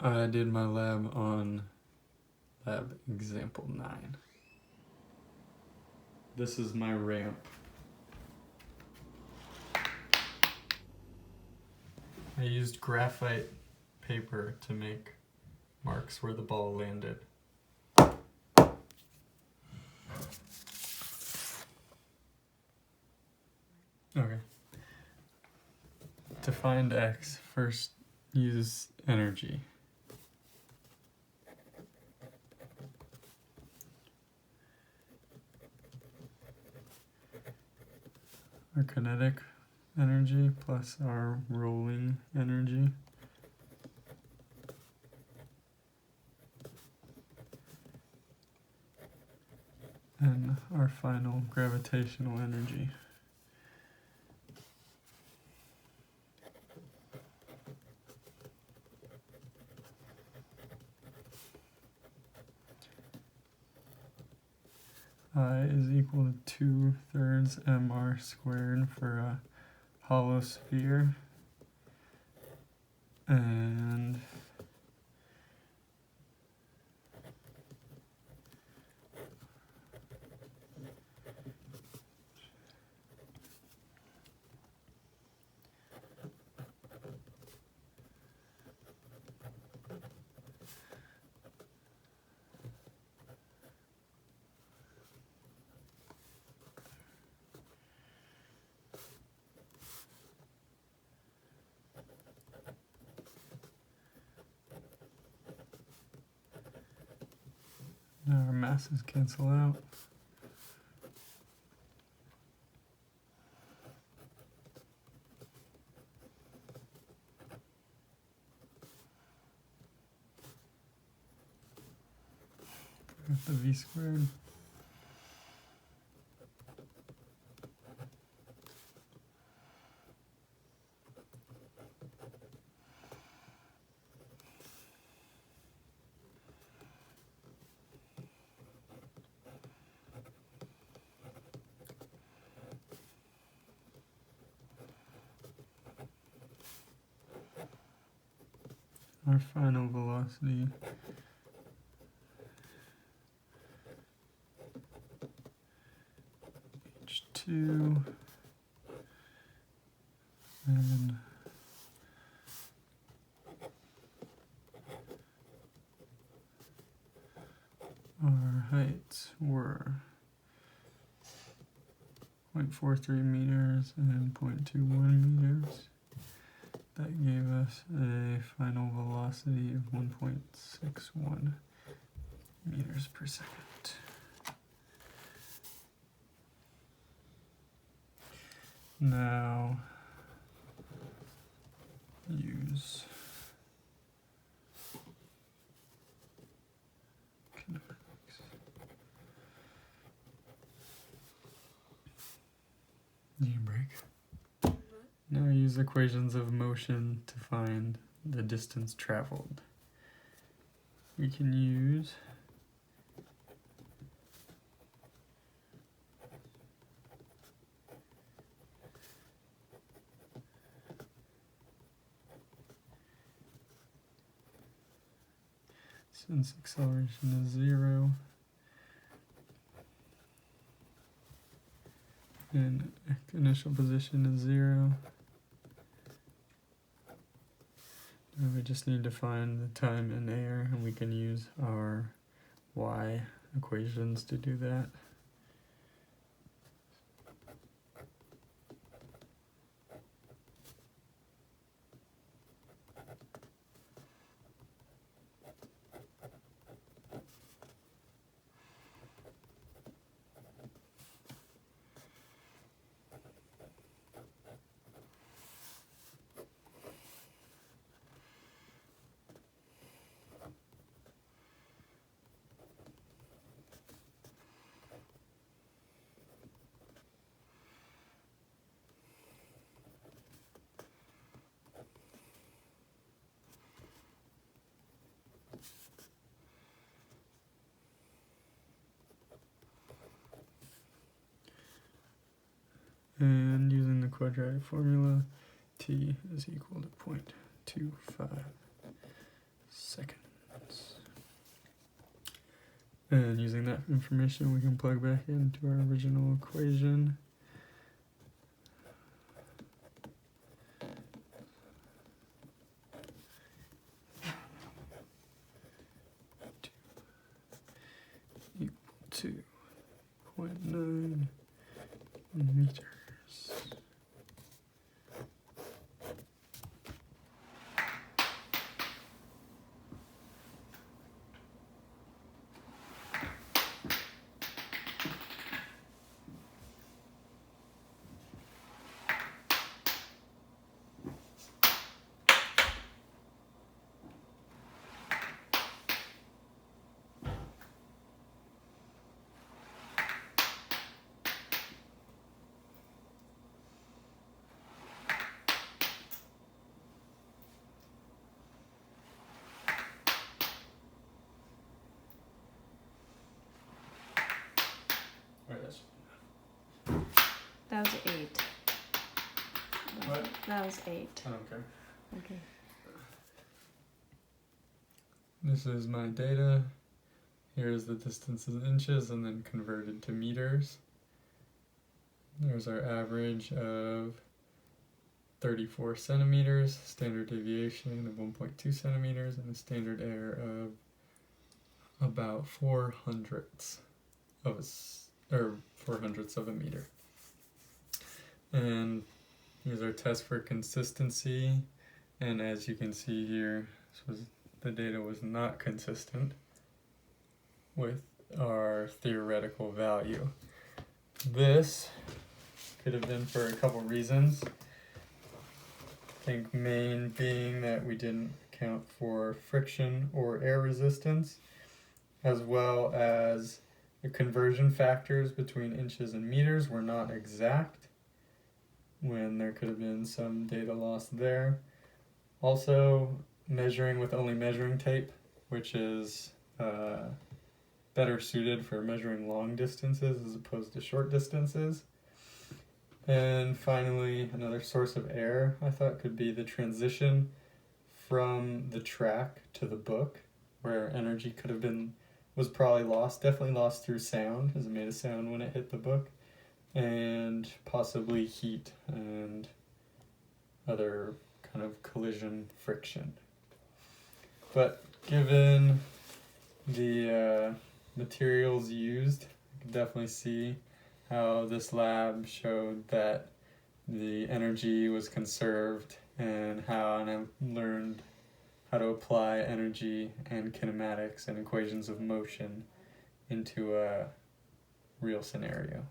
I did my lab on lab example 9. This is my ramp. I used graphite paper to make marks where the ball landed. Okay. To find x, first use energy. Our kinetic energy plus our rolling energy. And our final gravitational energy. I is equal to 2/3 mr squared for a hollow sphere, and now our masses cancel out. Forgot the v squared. Our final velocity h2, and our heights were 0.43 meters and 0.21 meters. That gave us a final velocity of 1.61 meters per second. Now use kinetics. Need a break? Now use equations of motion to find the distance traveled. We can use since acceleration is 0 and initial position is 0. Now we just need to find the time in air, and we can use our y equations to do that. And using the quadratic formula, t is equal to 0.257. And using that information, we can plug back into our original equation. Equal to 0.9 meters. That was 8. What? That was 8. I don't care. Okay. This is my data. Here's the distance in inches and then converted to meters. There's our average of 34 centimeters, standard deviation of 1.2 centimeters, and a standard error of about 4/100ths of a meter. And here's our test for consistency, and as you can see here, the data was not consistent with our theoretical value. This could have been for a couple reasons. I think main being that we didn't account for friction or air resistance, as well as the conversion factors between inches and meters were not exact, when there could have been some data loss there. Also, measuring with only measuring tape, which is better suited for measuring long distances as opposed to short distances. And finally, another source of error I thought could be the transition from the track to the book, where energy was probably lost, definitely lost through sound, as it made a sound when it hit the book, and possibly heat and other kind of collision friction. But given the materials used, you can definitely see how this lab showed that the energy was conserved, and I learned how to apply energy and kinematics and equations of motion into a real scenario.